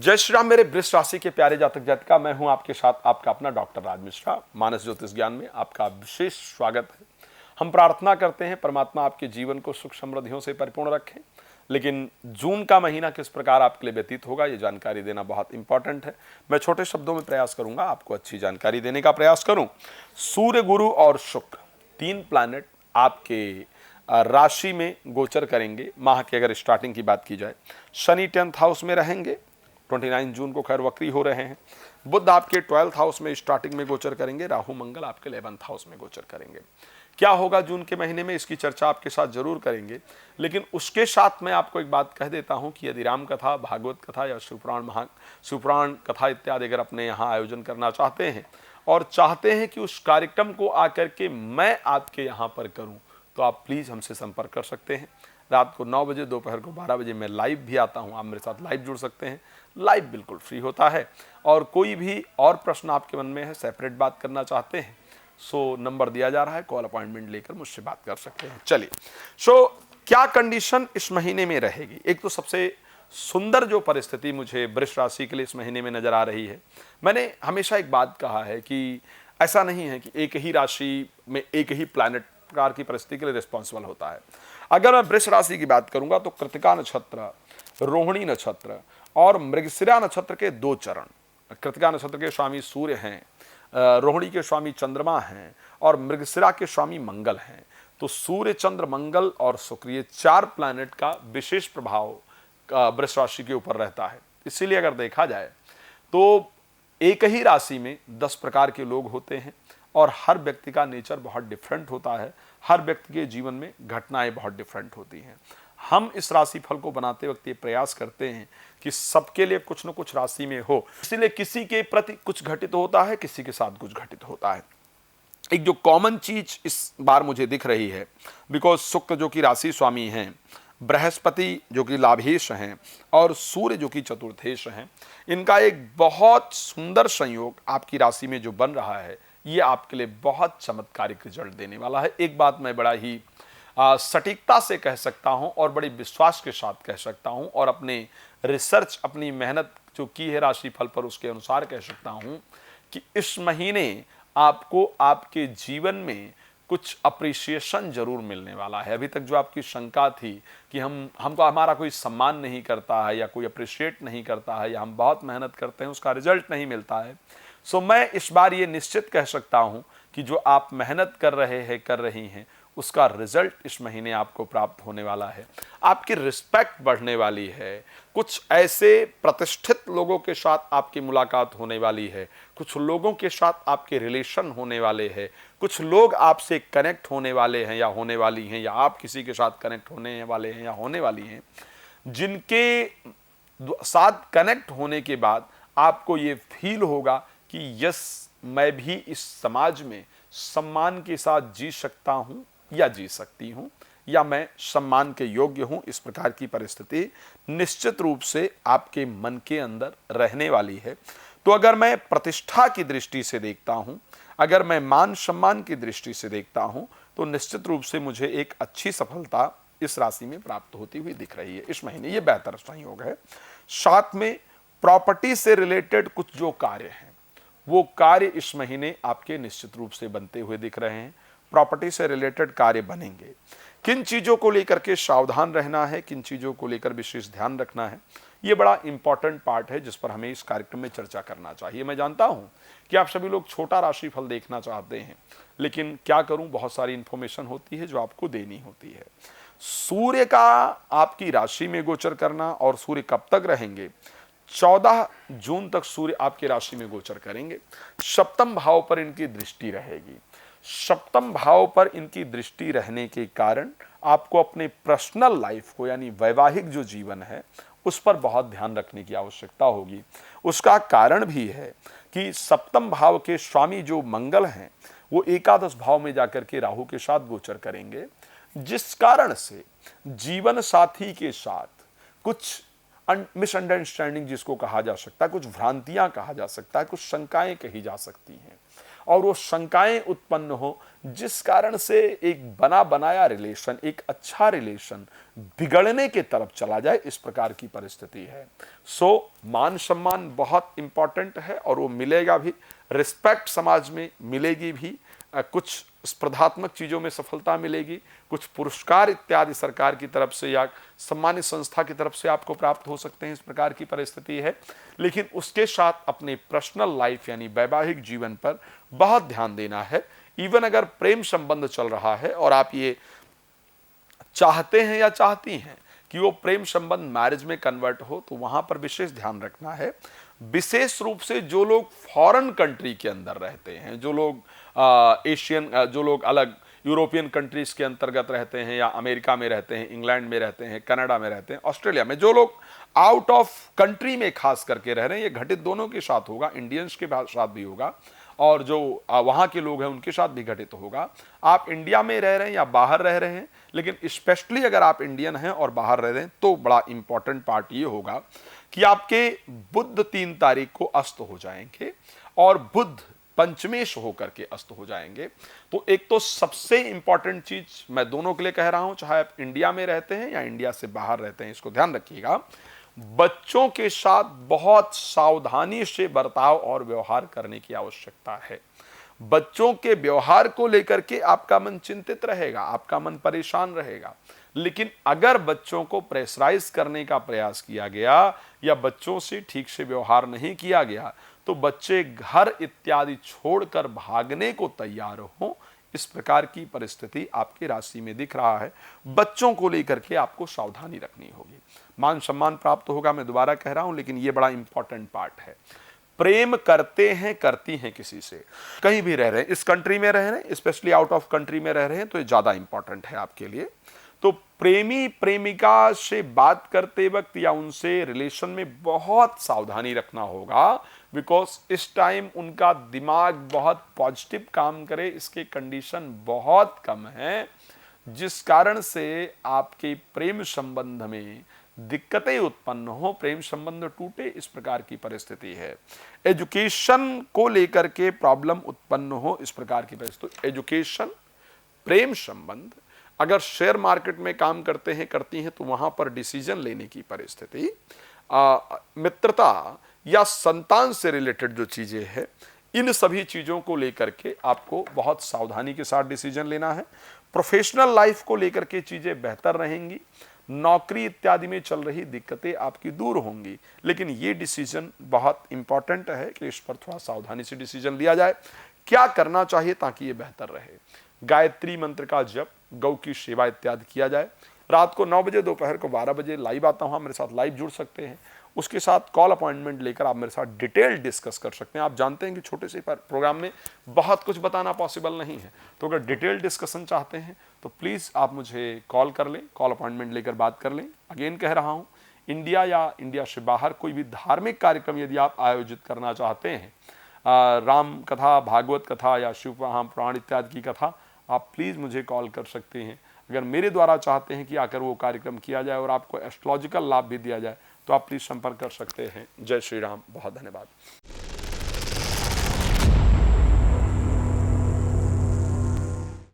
जय श्री राम मेरे वृष राशि के प्यारे जातक जातिका, मैं हूं आपके साथ आपका अपना डॉक्टर राज मिश्रा। मानस ज्योतिष ज्ञान में आपका विशेष स्वागत है। हम प्रार्थना करते हैं परमात्मा आपके जीवन को सुख समृद्धियों से परिपूर्ण रखें। लेकिन जून का महीना किस प्रकार आपके लिए व्यतीत होगा, ये जानकारी देना बहुत इंपॉर्टेंट है। मैं छोटे शब्दों में प्रयास करूंगा आपको अच्छी जानकारी देने का प्रयास करूं। सूर्य, गुरु और शुक्र, तीन प्लैनेट आपके राशि में गोचर करेंगे। माह की अगर स्टार्टिंग की बात की जाए, शनि 10th हाउस में रहेंगे, 29 जून को खैर वक्री हो रहे हैं। बुध आपके 12th हाउस में स्टार्टिंग में गोचर करेंगे। राहु मंगल आपके 11th हाउस में गोचर करेंगे। क्या होगा जून के महीने में, इसकी चर्चा आपके साथ जरूर करेंगे। लेकिन उसके साथ मैं आपको एक बात कह देता हूं कि यदि राम कथा, भागवत कथा या शिवपुराण कथा इत्यादि अगर अपने यहाँ आयोजन करना चाहते हैं और चाहते हैं कि उस कार्यक्रम को आकर के मैं आपके यहाँ पर करूँ, तो आप प्लीज़ हमसे संपर्क कर सकते हैं। रात को 9 बजे, दोपहर को 12 बजे मैं लाइव भी आता हूं। आप मेरे साथ लाइव जुड़ सकते हैं। लाइव बिल्कुल फ्री होता है। और कोई भी और प्रश्न आपके मन में है, सेपरेट बात करना चाहते हैं, सो नंबर दिया जा रहा है, कॉल अपॉइंटमेंट लेकर मुझसे बात कर सकते हैं। चलिए, सो क्या कंडीशन इस महीने में रहेगी। एक तो सबसे सुंदर जो परिस्थिति मुझे वृष राशि के लिए इस महीने में नजर आ रही है। मैंने हमेशा एक बात कहा है कि ऐसा नहीं है कि एक ही राशि में एक ही प्लैनेट प्रकार की परिस्थिति के लिए रिस्पॉन्सिबल होता है। अगर मैं वृष राशि की बात करूंगा तो कृतिका नक्षत्र, रोहिणी नक्षत्र और मृगशिरा नक्षत्र के 2 चरण। कृतिका नक्षत्र के स्वामी सूर्य हैं, रोहिणी के स्वामी चंद्रमा हैं और मृगशिरा के स्वामी मंगल हैं। तो सूर्य, चंद्र, मंगल और शुक्र, ये 4 प्लैनेट का विशेष प्रभाव वृष राशि के ऊपर रहता है। इसीलिए अगर देखा जाए तो एक ही राशि में 10 प्रकार के लोग होते हैं और हर व्यक्ति का नेचर बहुत डिफरेंट होता है। हर व्यक्ति के जीवन में घटनाएं बहुत डिफरेंट होती हैं। हम इस राशि फल को बनाते वक्त ये प्रयास करते हैं कि सबके लिए कुछ न कुछ राशि में हो। इसलिए किसी के प्रति कुछ घटित होता है, किसी के साथ कुछ घटित होता है। एक जो कॉमन चीज इस बार मुझे दिख रही है, बिकॉज शुक्र जो कि राशि स्वामी हैं, बृहस्पति जो कि लाभेश हैं और सूर्य जो कि चतुर्थेश हैं, इनका एक बहुत सुंदर संयोग आपकी राशि में जो बन रहा है, ये आपके लिए बहुत चमत्कारिक रिजल्ट देने वाला है। एक बात मैं बड़ा ही सटीकता से कह सकता हूं और बड़े विश्वास के साथ कह सकता हूं और अपने रिसर्च, अपनी मेहनत जो की है राशिफल पर, उसके अनुसार कह सकता हूं कि इस महीने आपको आपके जीवन में कुछ अप्रिसिएशन जरूर मिलने वाला है। अभी तक जो आपकी शंका थी कि हमको हमारा कोई सम्मान नहीं करता है या कोई अप्रिशिएट नहीं करता है या हम बहुत मेहनत करते हैं उसका रिजल्ट नहीं मिलता है, सो मैं इस बार ये निश्चित कह सकता हूं कि जो आप मेहनत कर रहे हैं, कर रही हैं, उसका रिजल्ट इस महीने आपको प्राप्त होने वाला है। आपकी रिस्पेक्ट बढ़ने वाली है। कुछ ऐसे प्रतिष्ठित लोगों के साथ आपकी मुलाकात होने वाली है। कुछ लोगों के साथ आपके रिलेशन होने वाले हैं। कुछ लोग आपसे कनेक्ट होने वाले हैं या होने वाली हैं, या आप किसी के साथ कनेक्ट होने वाले हैं या होने वाली हैं, जिनके साथ कनेक्ट होने के बाद आपको ये फील होगा कि यस, मैं भी इस समाज में सम्मान के साथ जी सकता हूं या जी सकती हूं, या मैं सम्मान के योग्य हूं। इस प्रकार की परिस्थिति निश्चित रूप से आपके मन के अंदर रहने वाली है। तो अगर मैं प्रतिष्ठा की दृष्टि से देखता हूं, अगर मैं मान सम्मान की दृष्टि से देखता हूं, तो निश्चित रूप से मुझे एक अच्छी सफलता इस राशि में प्राप्त होती हुई दिख रही है इस महीने। ये बेहतर संयोग है। साथ में प्रॉपर्टी से रिलेटेड कुछ जो कार्य हैं, वो कार्य इस महीने आपके निश्चित रूप से बनते हुए दिख रहे हैं। प्रॉपर्टी से रिलेटेड कार्य बनेंगे। किन चीज़ों को लेकर के सावधान रहना है, किन चीज़ों को लेकर विशेष ध्यान रखना है, ये बड़ा इंपॉर्टेंट पार्ट है जिस पर हमें इस कार्यक्रम में चर्चा करना चाहिए। मैं जानता हूं कि आप सभी लोग छोटा राशिफल देखना चाहते हैं, लेकिन क्या करूं, बहुत सारी इंफॉर्मेशन होती है जो आपको देनी होती है। सूर्य का आपकी राशि में गोचर करना, और सूर्य कब तक रहेंगे, 14 जून तक सूर्य आपकी राशि में गोचर करेंगे। सप्तम भाव पर इनकी दृष्टि रहेगी। सप्तम भाव पर इनकी दृष्टि रहने के कारण आपको अपने पर्सनल लाइफ को, यानी वैवाहिक जो जीवन है, उस पर बहुत ध्यान रखने की आवश्यकता होगी। उसका कारण भी है कि सप्तम भाव के स्वामी जो मंगल हैं, वो एकादश भाव में जाकर के राहु के साथ गोचर करेंगे, जिस कारण से जीवन साथी के साथ कुछ मिसअंडरस्टैंडिंग जिसको कहा जा सकता है, कुछ भ्रांतियां कहा जा सकता है, कुछ शंकाएं कही जा सकती हैं। और वो शंकाएं उत्पन्न हो, जिस कारण से एक बना बनाया रिलेशन, एक अच्छा रिलेशन बिगड़ने के तरफ चला जाए, इस प्रकार की परिस्थिति है। सो मान सम्मान बहुत इंपॉर्टेंट है और वो मिलेगा भी, रिस्पेक्ट समाज में मिलेगी भी, कुछ स्पर्धात्मक चीज़ों में सफलता मिलेगी, कुछ पुरस्कार इत्यादि सरकार की तरफ से या सम्मानित संस्था की तरफ से आपको प्राप्त हो सकते हैं, इस प्रकार की परिस्थिति है। लेकिन उसके साथ अपने पर्सनल लाइफ यानी वैवाहिक जीवन पर बहुत ध्यान देना है। इवन अगर प्रेम संबंध चल रहा है और आप ये चाहते हैं या चाहती हैं कि वो प्रेम संबंध मैरिज में कन्वर्ट हो, तो वहां पर विशेष ध्यान रखना है। विशेष रूप से जो लोग फॉरेन कंट्री के अंदर रहते हैं, जो लोग एशियन, जो लोग अलग यूरोपियन कंट्रीज के अंतर्गत रहते हैं या अमेरिका में रहते हैं, इंग्लैंड में रहते हैं, कनाडा में रहते हैं, ऑस्ट्रेलिया में, जो लोग आउट ऑफ कंट्री में खास करके रह रहे हैं, ये घटित दोनों के साथ होगा, इंडियंस के साथ भी होगा और जो वहाँ के लोग हैं उनके साथ भी घटित होगा। आप इंडिया में रह रहे हैं या बाहर रह रहे हैं, लेकिन स्पेशली अगर आप इंडियन हैं और बाहर रह रहे हैं, तो बड़ा इंपॉर्टेंट पार्ट ये होगा कि आपके बुध 3 तारीख को अस्त हो जाएंगे और बुध पंचमेश होकर के अस्त हो जाएंगे। तो एक तो सबसे इंपॉर्टेंट चीज मैं दोनों के लिए कह रहा हूं, चाहे आप इंडिया में रहते हैं या इंडिया से बाहर रहते हैं, इसको ध्यान रखिएगा, बच्चों के साथ बहुत सावधानी से बर्ताव और व्यवहार करने की आवश्यकता है। बच्चों के व्यवहार को लेकर के आपका मन चिंतित रहेगा, आपका मन परेशान रहेगा, लेकिन अगर बच्चों को प्रेशराइज करने का प्रयास किया गया या बच्चों से ठीक से व्यवहार नहीं किया गया, तो बच्चे घर इत्यादि छोड़कर भागने को तैयार हो, इस प्रकार की परिस्थिति आपकी राशि में दिख रहा है। बच्चों को लेकर के आपको सावधानी रखनी होगी। मान सम्मान प्राप्त होगा, मैं दोबारा कह रहा हूं, लेकिन यह बड़ा इंपॉर्टेंट पार्ट है। प्रेम करते हैं, करती हैं किसी से, कहीं भी रह रहे हैं, इस कंट्री में रह रहे हैं, स्पेशली आउट ऑफ कंट्री में रह रहे हैं, तो ये ज्यादा इंपॉर्टेंट है आपके लिए। तो प्रेमी प्रेमिका से बात करते वक्त या उनसे रिलेशन में बहुत सावधानी रखना होगा, बिकॉज इस टाइम उनका दिमाग बहुत पॉजिटिव काम करे, इसके कंडीशन बहुत कम है, जिस कारण से आपके प्रेम संबंध में दिक्कतें उत्पन्न हो, प्रेम संबंध टूटे, इस प्रकार की परिस्थिति है। एजुकेशन को लेकर के प्रॉब्लम उत्पन्न हो, इस प्रकार की परिस्थिति। एजुकेशन, प्रेम संबंध, अगर शेयर मार्केट में काम करते हैं, करती हैं, तो वहां पर डिसीजन लेने की परिस्थिति, मित्रता या संतान से रिलेटेड जो चीजें हैं, इन सभी चीजों को लेकर के आपको बहुत सावधानी के साथ डिसीजन लेना है। प्रोफेशनल लाइफ को लेकर के चीजें बेहतर रहेंगी, नौकरी इत्यादि में चल रही दिक्कतें आपकी दूर होंगी, लेकिन ये डिसीजन बहुत इंपॉर्टेंट है कि इस पर थोड़ा सावधानी से डिसीजन लिया जाए। क्या करना चाहिए ताकि ये बेहतर रहे? गायत्री मंत्र का जप, गौ की सेवा इत्यादि किया जाए। रात को 9 बजे, दोपहर को 12 बजे लाइव आता हूँ, मेरे साथ लाइव जुड़ सकते हैं। उसके साथ कॉल अपॉइंटमेंट लेकर आप मेरे साथ डिटेल डिस्कस कर सकते हैं। आप जानते हैं कि छोटे से प्रोग्राम में बहुत कुछ बताना पॉसिबल नहीं है, तो अगर डिटेल डिस्कशन चाहते हैं तो प्लीज़ आप मुझे कॉल कर लें, कॉल अपॉइंटमेंट लेकर बात कर लें। अगेन कह रहा हूँ, इंडिया या इंडिया से बाहर कोई भी धार्मिक कार्यक्रम यदि आप आयोजित करना चाहते हैं, राम कथा, भागवत कथा या शिव पुराण इत्यादि की कथा, आप प्लीज़ मुझे कॉल कर सकते हैं। अगर मेरे द्वारा चाहते हैं कि आकर वो कार्यक्रम किया जाए और आपको एस्ट्रोलॉजिकल लाभ भी दिया जाए, तो आप प्लीज़ संपर्क कर सकते हैं। जय श्री राम, बहुत धन्यवाद।